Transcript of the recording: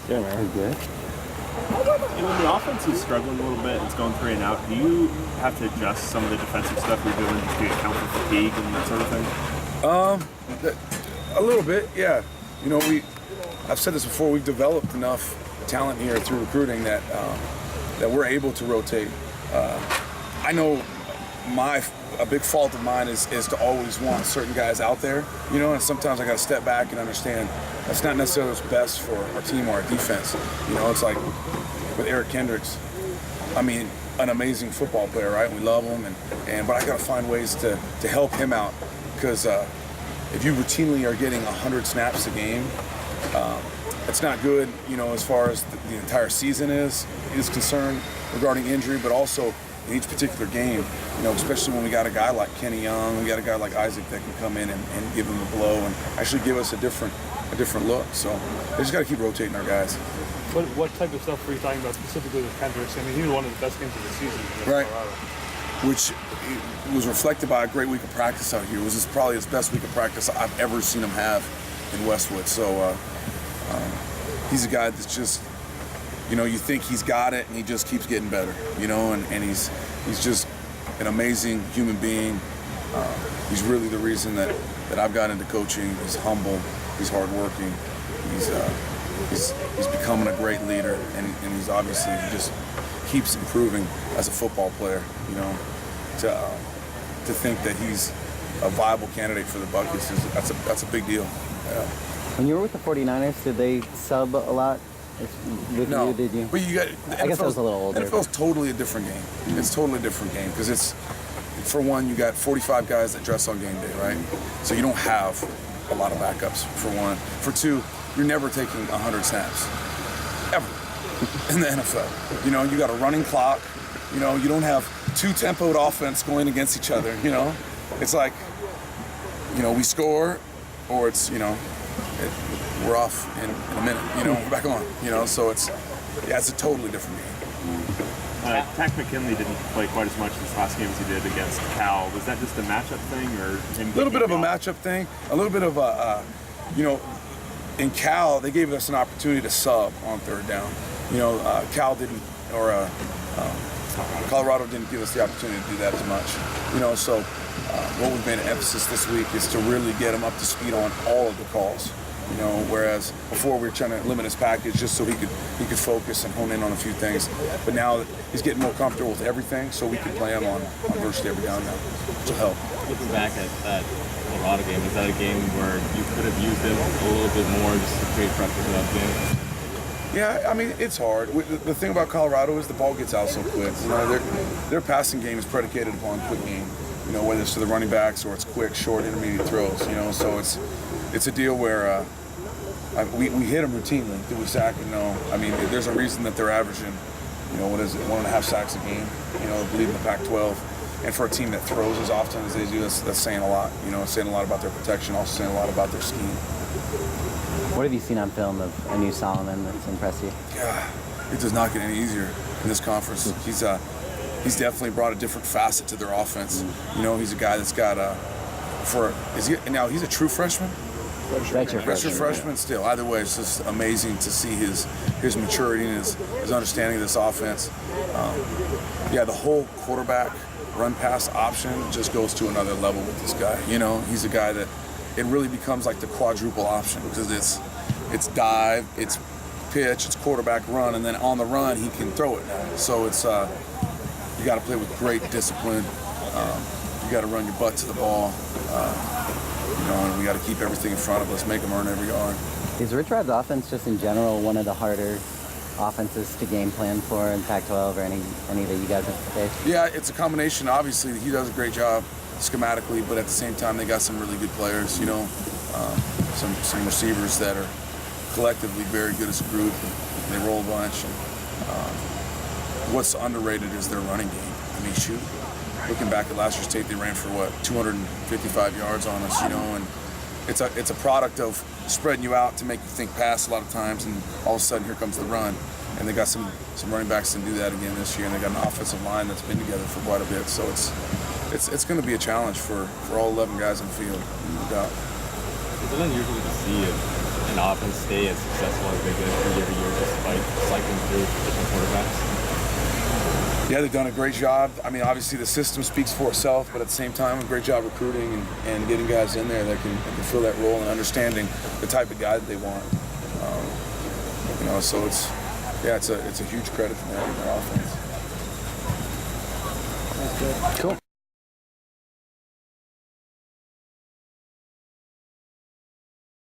Yeah, man. Good. When the offense is struggling a little bit, it's going 3 and out, do you have to adjust some of the defensive stuff you're doing just to account for fatigue and that sort of thing? A little bit, yeah. You know, I've said this before, we've developed enough talent here through recruiting that we're able to rotate. I know a big fault of mine is to always want certain guys out there, you know, and sometimes I got to step back and understand that's not necessarily what's best for our team or our defense. You know, it's like with Eric Kendricks, I mean, an amazing football player, right? We love him, but I got to find ways to help him out because if you routinely are getting 100 snaps a game, it's not good, you know, as far as the entire season is concerned regarding injury, but also in each particular game, you know, especially when we got a guy like Kenny Young, we got a guy like Isaac that can come in and give him a blow and actually give us a different look. So they just got to keep rotating our guys. What type of stuff were you talking about specifically with Kendricks? I mean, he was one of the best games of the season against Right. Colorado. Which was reflected by a great week of practice out here. It was probably his best week of practice I've ever seen him have in Westwood. So he's a guy that's just, you know, you think he's got it and he just keeps getting better, you know, and he's just an amazing human being. He's really the reason that I've got into coaching. He's humble, he's hardworking, he's becoming a great leader, and he's obviously, he just keeps improving as a football player, you know. To think that he's a viable candidate for the Buckeyes, that's a big deal. Yeah. When you were with the 49ers, did they sub a lot with No, you? Did you? but you got. I guess I was a little older. NFL's totally a different game. It's totally a different game because it's, for one, you got 45 guys that dress on game day, right? So you don't have a lot of backups, for one. For two, you're never taking 100 snaps, ever, in the NFL. You know, you got a running clock. You know, you don't have two tempoed offense going against each other, you know? It's like, you know, we score, or it's, you know, we're off in a minute, you know, we're back on, you know? So it's a totally different game. Tack McKinley didn't play quite as much this last game as he did against Cal. Was that just a matchup thing, or him? A little bit of a matchup thing, a little bit of you know, in Cal, they gave us an opportunity to sub on third down. You know, Cal didn't, or Colorado didn't give us the opportunity to do that as much. You know, so what we've made an emphasis this week is to really get him up to speed on all of the calls. You know, whereas before we were trying to limit his package just so he could focus and hone in on a few things. But now he's getting more comfortable with everything, so we can play him on virtually every down now, which will help. Looking back at that Colorado game, was that a game where you could have used him a little bit more just to create pressure for that game? Yeah, I mean, it's hard. The thing about Colorado is the ball gets out so quick. You know, their passing game is predicated upon quick game. You know, whether it's to the running backs or it's quick, short, intermediate throws. You know, so it's a deal where we hit them routinely. Do we sack them? No. I mean, there's a reason that they're averaging, you know, 1.5 sacks a game. You know, leading the Pac-12. And for a team that throws as often as they do, that's saying a lot. You know, it's saying a lot about their protection, also saying a lot about their scheme. What have you seen on film of a new Solomon that's impressed you? Yeah, it does not get any easier in this conference. He's definitely brought a different facet to their offense. You know, he's a guy that's got now he's a true freshman. Redshirt freshman still. Either way, it's just amazing to see his maturity and his understanding of this offense. The whole quarterback run pass option just goes to another level with this guy. You know, he's a guy that it really becomes like the quadruple option because it's dive, it's pitch, it's quarterback run, and then on the run he can throw it now. So it's you got to play with great discipline. You got to run your butt to the ball. You know, and we got to keep everything in front of us, make them earn every yard. Is Rich Rod's offense just in general one of the harder offenses to game plan for in Pac-12 or any that you guys have faced? Yeah, it's a combination. Obviously, he does a great job schematically, but at the same time, they got some really good players. You know, some receivers that are collectively very good as a group. And they roll a bunch. And, what's underrated is their running game. I mean, shoot. Looking back at last year's tape, they ran for 255 yards on us, you know, and it's a product of spreading you out to make you think pass a lot of times, and all of a sudden here comes the run. And they got some running backs that can do that again this year, and they got an offensive line that's been together for quite a bit. So it's going to be a challenge for all 11 guys on the field, no doubt. It's unusual to see an an offense stay as successful as they did year to year despite cycling through different quarterbacks? Yeah, they've done a great job. I mean, obviously the system speaks for itself, but at the same time, a great job recruiting and getting guys in there that can fill that role and understanding the type of guy that they want. You know, so it's a huge credit to them and their offense. Cool.